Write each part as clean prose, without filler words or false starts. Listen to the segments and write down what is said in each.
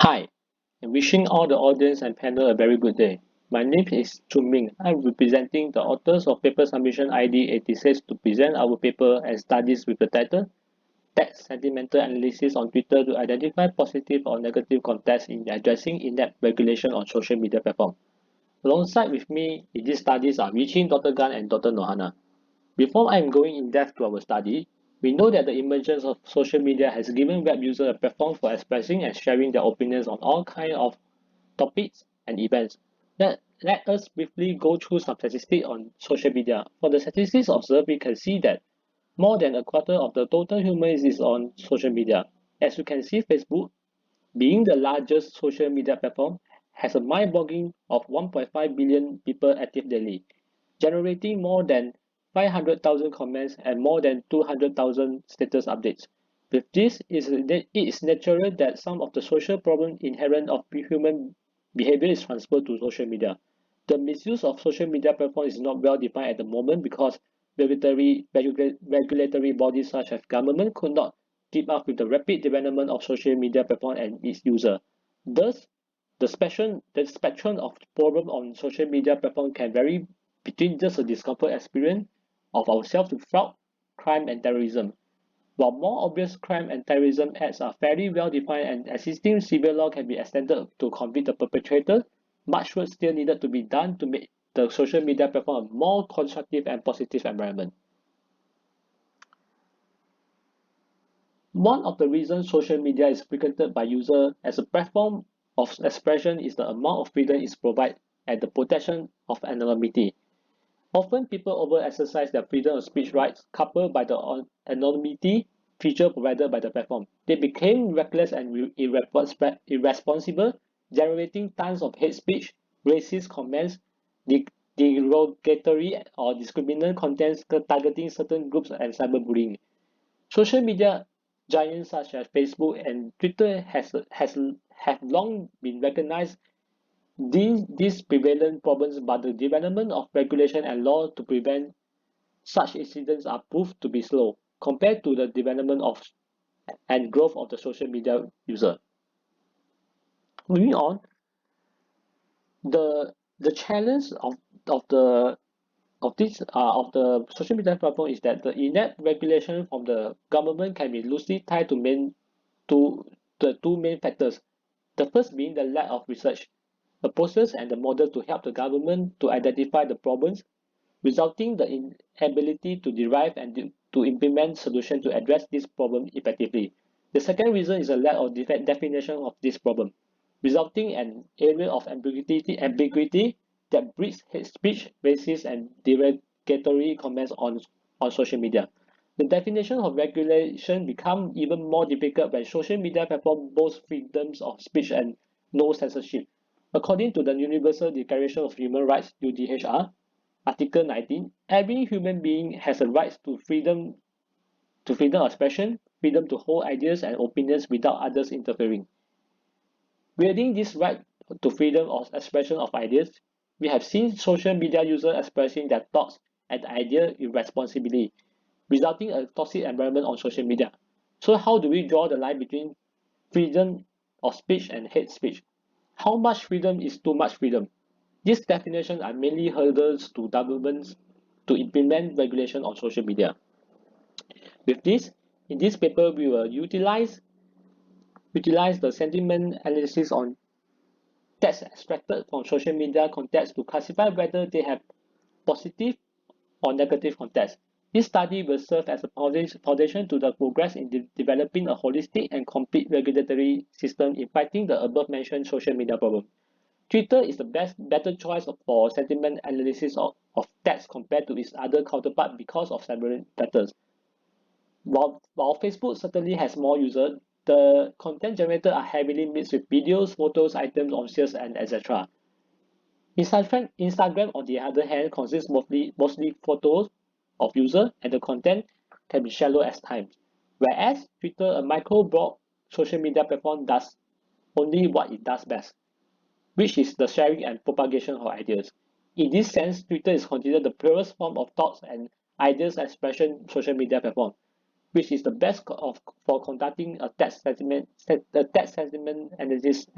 Hi, and wishing all the audience and panel a very good day. My name is Chun Ming. I'm representing the authors of paper submission ID 86 to present our paper and studies with the title Text Sentimental Analysis on Twitter to Identify Positive or Negative Context in Addressing In-Depth Regulation on Social Media Platform. Alongside with me in these studies are Yu Qing, Dr. Gan, and Dr. Nur Hana. Before I'm going in depth to our study, we know that the emergence of social media has given web users a platform for expressing and sharing their opinions on all kinds of topics and events. Let us briefly go through some statistics on social media. For the statistics observed, we can see that more than a quarter of the total humans is on social media. As you can see, Facebook, being the largest social media platform, has a mind-boggling of 1.5 billion people active daily, generating more than 500,000 comments and more than 200,000 status updates. With this, it is natural that some of the social problems inherent of human behavior is transferred to social media. The misuse of social media platforms is not well defined at the moment because regulatory bodies such as government could not keep up with the rapid development of social media platform and its user. Thus, the spectrum of problem on social media platform can vary between just a discomfort experience of ourselves to fraud, crime, and terrorism. While more obvious crime and terrorism acts are fairly well defined and existing civil law can be extended to convict the perpetrator, much work still needed to be done to make the social media platform a more constructive and positive environment. One of the reasons social media is frequented by users as a platform of expression is the amount of freedom it provides and the protection of anonymity. Often people over-exercise their freedom of speech rights coupled by the anonymity feature provided by the platform. They became reckless and irresponsible, generating tons of hate speech, racist comments, derogatory or discriminatory contents targeting certain groups and cyberbullying. Social media giants such as Facebook and Twitter have long been recognized these prevalent problems, but the development of regulation and law to prevent such incidents are proved to be slow compared to the development of and growth of the social media user. Moving on, the challenge of the of the social media platform is that the inept regulation from the government can be loosely tied to the two main factors. The first being the lack of research, a process and the model to help the government to identify the problems, resulting the inability to derive and to implement solutions to address this problem effectively. The second reason is a lack of definition of this problem, resulting in an area of ambiguity that breeds hate speech, racist, and derogatory comments on social media. The definition of regulation become even more difficult when social media platforms boast freedoms of speech and no censorship. According to the Universal Declaration of Human Rights (UDHR), Article 19, every human being has a right to freedom of expression, freedom to hold ideas and opinions without others interfering. Wielding this right to freedom of expression of ideas, we have seen social media users expressing their thoughts and ideas irresponsibly, resulting in a toxic environment on social media. So how do we draw the line between freedom of speech and hate speech? How much freedom is too much freedom? These definitions are mainly hurdles to governments to implement regulation on social media. With this, in this paper, we will utilize the sentiment analysis on text extracted from social media context to classify whether they have positive or negative context. This study will serve as a foundation to the progress in developing a holistic and complete regulatory system in fighting the above-mentioned social media problem. Twitter is the better choice for sentiment analysis of text compared to its other counterpart because of several factors. While Facebook certainly has more users, the content generated are heavily mixed with videos, photos, items on sales, and etc. Instagram, on the other hand, consists mostly photos of users, and the content can be shallow at times. Whereas Twitter, a micro-blog social media platform, does only what it does best, which is the sharing and propagation of ideas. In this sense, Twitter is considered the purest form of thoughts and ideas expression social media platform. which is the best for conducting a text sentiment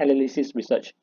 analysis research.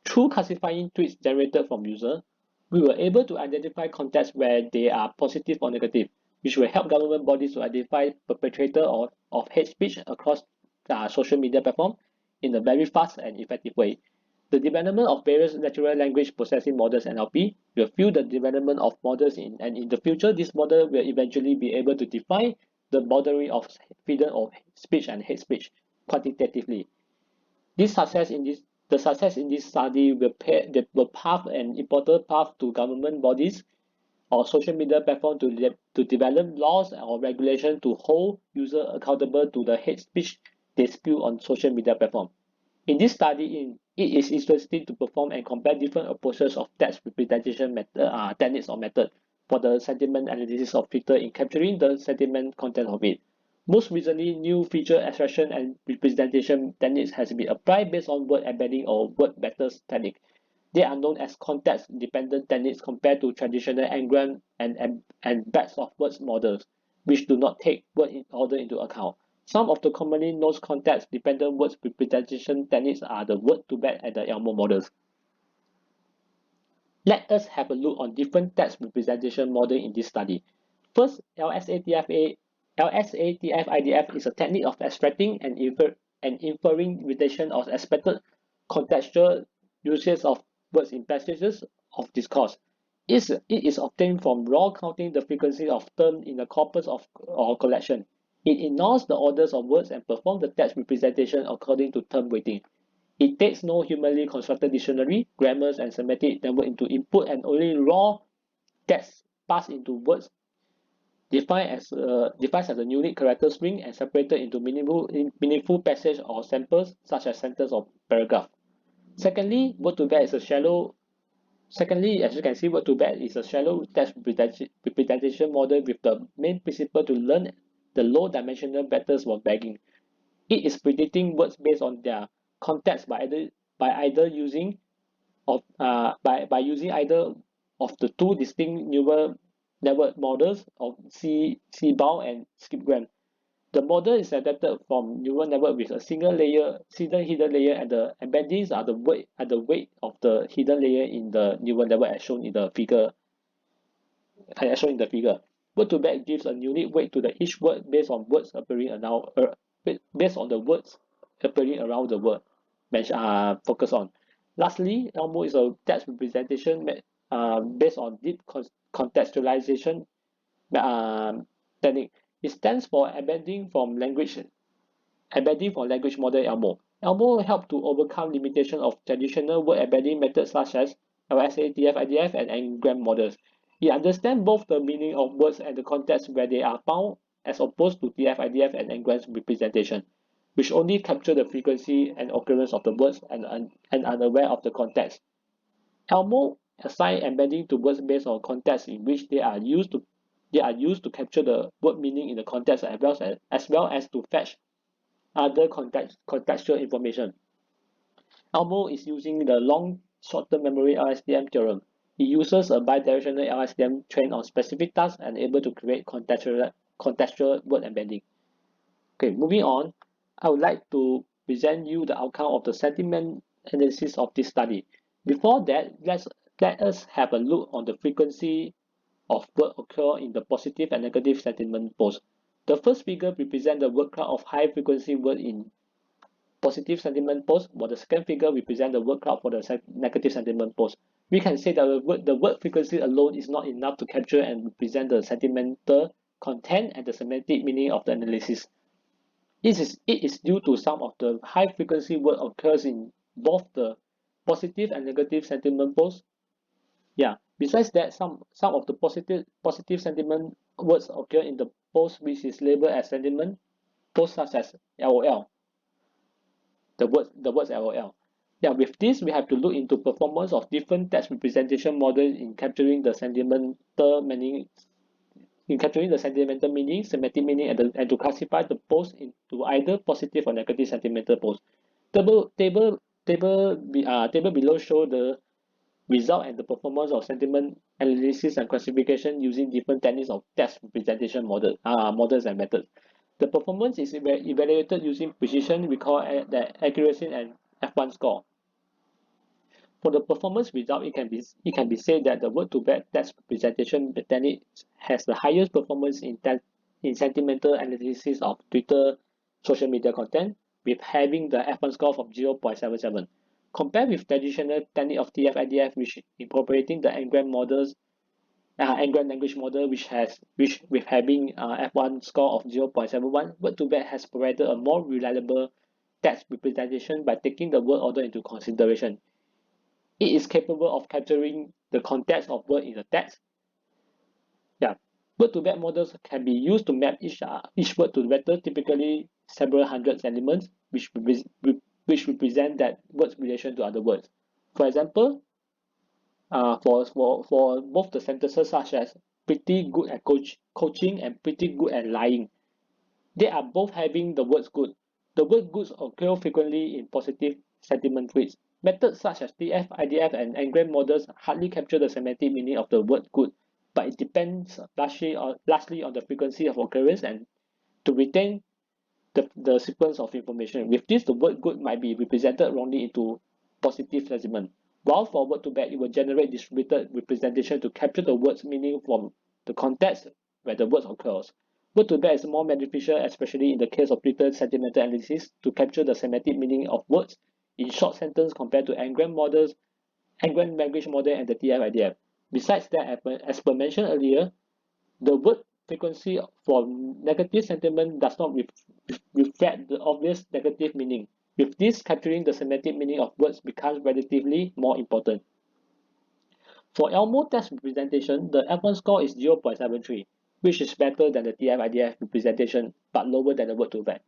Through classifying tweets generated from user, we were able to identify contexts where they are positive or negative, which will help government bodies to identify perpetrator of hate speech across social media platform in a very fast and effective way. The development of various natural language processing models (NLP) will fuel the development of models and in the future, this model will eventually be able to define the boundary of freedom of speech and hate speech quantitatively. The success in this study will pave an important path to government bodies or social media platform to develop laws or regulation to hold users accountable to the hate speech they spew on social media platform. In this study, it is interesting to perform and compare different approaches of text representation techniques or method for the sentiment analysis of Twitter in capturing the sentiment content of it. Most recently, new feature extraction and representation techniques has been applied based on word embedding or word vectors technique. They are known as context-dependent techniques compared to traditional n-gram and batch of words models, which do not take word in order into account. Some of the commonly known context-dependent words representation techniques are the word-to-vec and the Elmo models. Let us have a look on different text representation models in this study. First, LSATF-IDF is a technique of extracting and inferring relation of expected contextual uses of words in passages of discourse. It is obtained from raw counting the frequency of terms in a corpus or collection. It ignores the orders of words and performs the text representation according to term weighting. It takes no humanly constructed dictionary, grammars, and semantic network into input and only raw text passed into words defined as a unique character string and separated into meaningful passage or samples such as sentence or paragraph. Secondly, word-to-vec is a shallow as you can see, word-to-vec is a shallow text representation model with the main principle to learn the low-dimensional vectors for bagging. It is predicting words based on their context by using either of the two distinct neural network models of CBOW and skipgram. The model is adapted from neural network with a single hidden layer, and the embeddings are the weight of the hidden layer in the neural network as shown in the figure. Word-to-vec gives a unique weight to each word based on the words appearing around the word focus on. Lastly, Elmo is a text representation based on deep contextualization technique. It stands for embedding from language model Elmo. Elmo helped to overcome limitation of traditional word embedding methods such as LSATF, IDF, and n-gram models. It understands both the meaning of words and the context where they are found, as opposed to TF, IDF, and n-gram representation, which only capture the frequency and occurrence of the words and unaware of the context. Elmo assign embedding to words based on context in which they are used to capture the word meaning in the context as well as to fetch other contextual information. Elmo is using the long short-term memory LSTM theorem. It uses a bidirectional LSTM trained on specific tasks and able to create contextual word embedding. Okay, moving on, I would like to present you the outcome of the sentiment analysis of this study. Before that, let us have a look on the frequency of word occur in the positive and negative sentiment post. The first figure represents the word cloud of high frequency word in positive sentiment post, while the second figure represents the word cloud for the negative sentiment post. We can say that the word frequency alone is not enough to capture and represent the sentimental content and the semantic meaning of the analysis. It is due to some of the high frequency word occurs in both the positive and negative sentiment posts. Yeah. Besides that, some of the positive sentiment words occur in the post which is labeled as sentiment posts such as LOL. The words LOL. Yeah, with this we have to look into performance of different text representation models in capturing the sentimental meaning, semantic meaning, and to classify the post into either positive or negative sentimental post. Table below show the result and the performance of sentiment analysis and classification using different techniques of text representation models and methods. The performance is evaluated using precision, recall, the accuracy, and F1 score. For the performance result, it can be said that the word-to-vec text representation technique has the highest performance in sentimental analysis of Twitter social media content, with having the F1 score of 0.77. Compared with traditional technique of TF-IDF, which incorporating the Ngram models, Ngram language model, which with having F1 score of 0.71, word2vec has provided a more reliable text representation by taking the word order into consideration. It is capable of capturing the context of word in the text. Yeah, word2vec models can be used to map each word to the vector, typically several hundred elements, which represent that word's relation to other words. For example, for both the sentences such as pretty good at coaching and pretty good at lying, they are both having the words good. The word goods occur frequently in positive sentiment traits. Methods such as TF, IDF, and Ngram models hardly capture the semantic meaning of the word good, but it depends largely on the frequency of occurrence and to retain the sequence of information. With this, the word good might be represented wrongly into positive sentiment. While for word2vec, it will generate distributed representation to capture the word's meaning from the context where the word occurs. Word2vec is more beneficial, especially in the case of Twitter sentimental analysis, to capture the semantic meaning of words in short sentence compared to Ngram models, Ngram language model, and the TF-IDF. Besides that, as per mentioned earlier, the word frequency for negative sentiment does not reflect the obvious negative meaning. With this, capturing the semantic meaning of words becomes relatively more important. For Elmo text representation, the F1 score is 0.73, which is better than the TF-IDF representation but lower than the word2vec.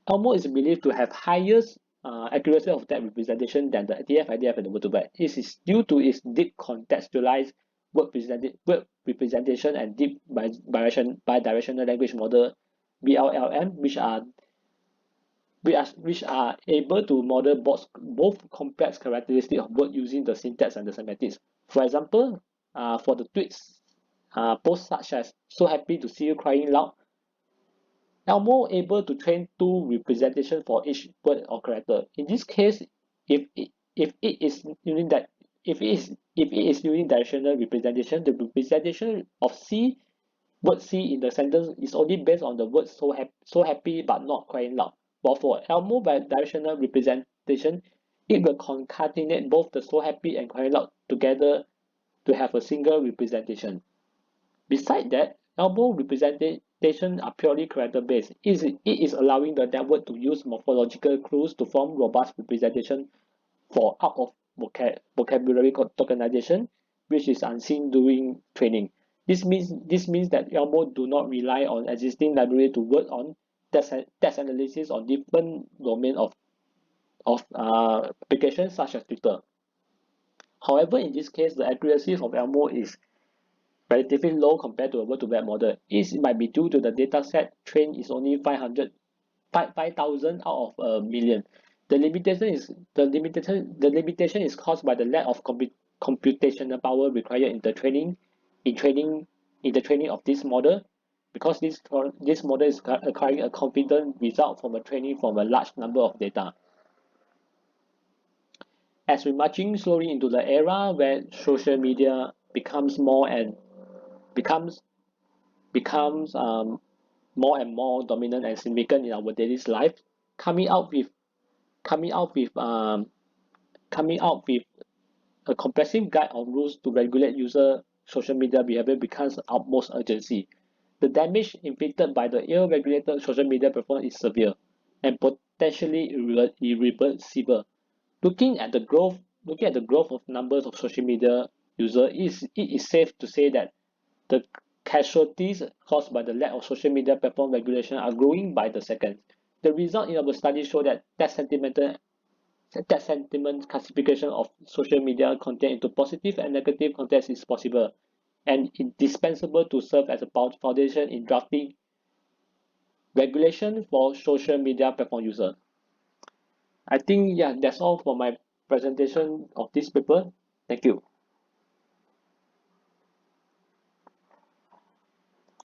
Elmo is believed to have highest accuracy of text representation than the TF-IDF and the word2vec. This is due to its deep contextualized word representation and deep bidirectional language model (BLLM), which are able to model both complex characteristics of word using the syntax and the semantics. For example, for the tweets, posts such as "So happy to see you crying loud," Elmo able to train two representation for each word or character. In this case, if it is unidirectional representation, the representation of word C in the sentence is only based on the word so happy but not crying loud. While for Elmo bidirectional representation, it will concatenate both the so happy and crying loud together to have a single representation. Besides that, Elmo representation are purely character-based. It is allowing the network to use morphological clues to form robust representation for vocabulary tokenization, which is unseen during training. This means that Elmo do not rely on existing library to work on text analysis on different domain of applications such as Twitter. However, in this case, the accuracy of Elmo is relatively low compared to a word-to-vec model. It might be due to the dataset trained is only 5,000 out of a million. The limitation is caused by the lack of computational power required in the training of this model, because this model is acquiring a confident result from a training from a large number of data. As we're marching slowly into the era where social media becomes more and more and more dominant and significant in our daily life, coming out with a comprehensive guide on rules to regulate user social media behavior becomes utmost urgency. The damage inflicted by the ill-regulated social media platform is severe and potentially irreversible. Looking at the growth of numbers of social media users, it is safe to say that the casualties caused by the lack of social media platform regulation are growing by the second. The result in our study show that sentiment classification of social media content into positive and negative context is possible and indispensable to serve as a foundation in drafting regulation for social media platform users. I think, yeah, that's all for my presentation of this paper. Thank you.